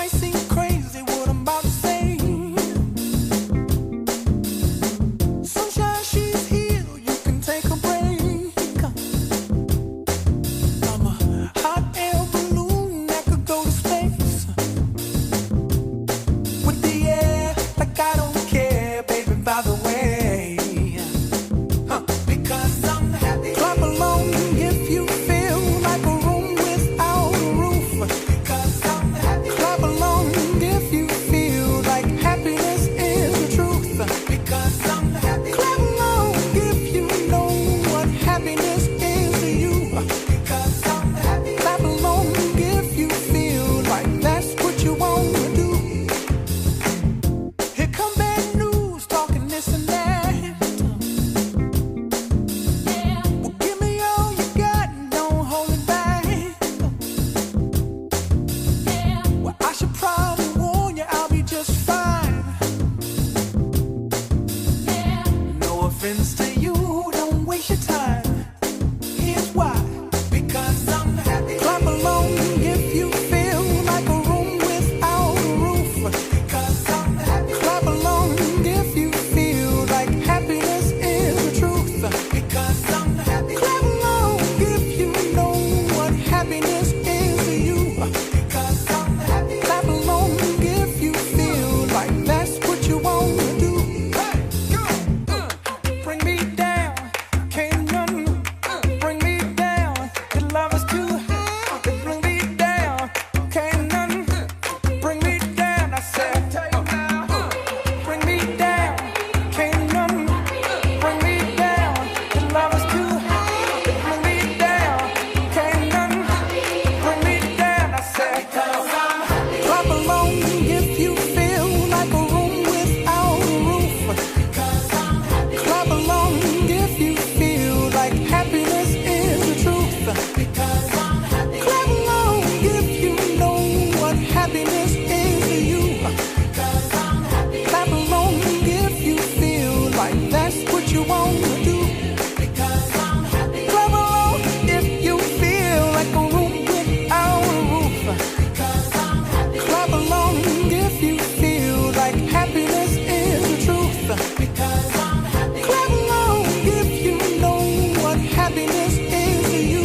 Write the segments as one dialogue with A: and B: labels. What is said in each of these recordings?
A: might seem crazy what I'm about to say. Sunshine, she's here, you can take a break. I'm a hot air balloon that could go to space. With the air, like I don't care, baby, by the way. Because I'm happy. Clap along if you feel like a room without a roof. Because I'm happy. Clap along if you feel like happiness is the truth. Because I'm happy. Clap along if you know what happiness is to you. Because I'm happy. Clap along if you feel like that's what you want to do. Here come bad news, talking this and that. Well, give me all you got and don't hold it back. Well, I should probably warn you, I'll be just fine. No offense to you, don't waste your time. Here's why. Because I'm happy. Clap along if you feel like a room without a roof. Because I'm happy. Clap along if you feel like happiness is the truth. Because I'm happy. Clap along if you know what happiness is to you. Because I'm happy. Clap along if you feel like that's what you want to do. Bring me down, can't none bring me down. Your love is too high. Bring me down, can't none bring me down. I said, bring me down, can't none bring me down. Your love is too high. Bring me down, can't none bring me down. I said, clap along if you feel like a room without a roof. Clap along if you feel like happiness is the truth. Because I'm happy. Clap along if you know what happiness is to you. Because I'm happy. Clap along if you feel like that's what you want to do. Because I'm happy. Clap along if you feel like a room without a roof. Because I'm happy. Clap along if you feel like happiness is the truth. Because I'm happy. Clap along if you know what happiness is to you.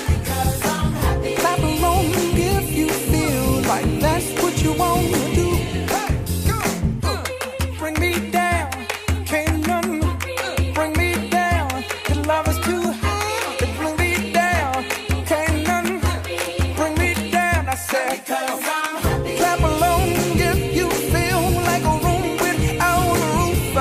A: Because I'm happy. Clap along if you feel like that's what you want to do. Bring me down, can't none bring me down. Your love is too high. Bring me down, can't none bring me down. I said, clap along if you feel like a room without a roof.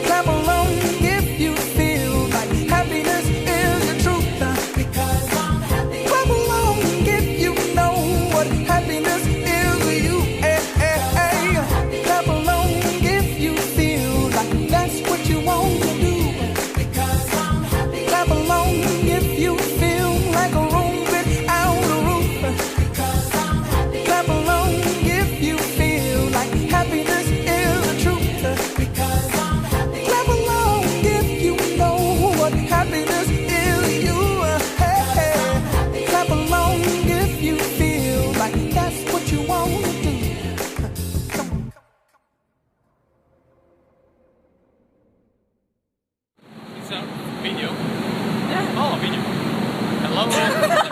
A: Clap along if you feel like happiness is the truth. Because I'm happy. Clap along if you know what happiness is to you. Clap along if you feel like that's what you want to do. Because I'm happy. Clap along if you feel like a room without a roof. Because I'm happy. Clap along if you feel like happiness is the truth. Because I'm happy. Clap along if you know what happiness is to you. Clap along if you feel like that's what you want to do. Come on.
B: It's a video. Oh, video. Hello.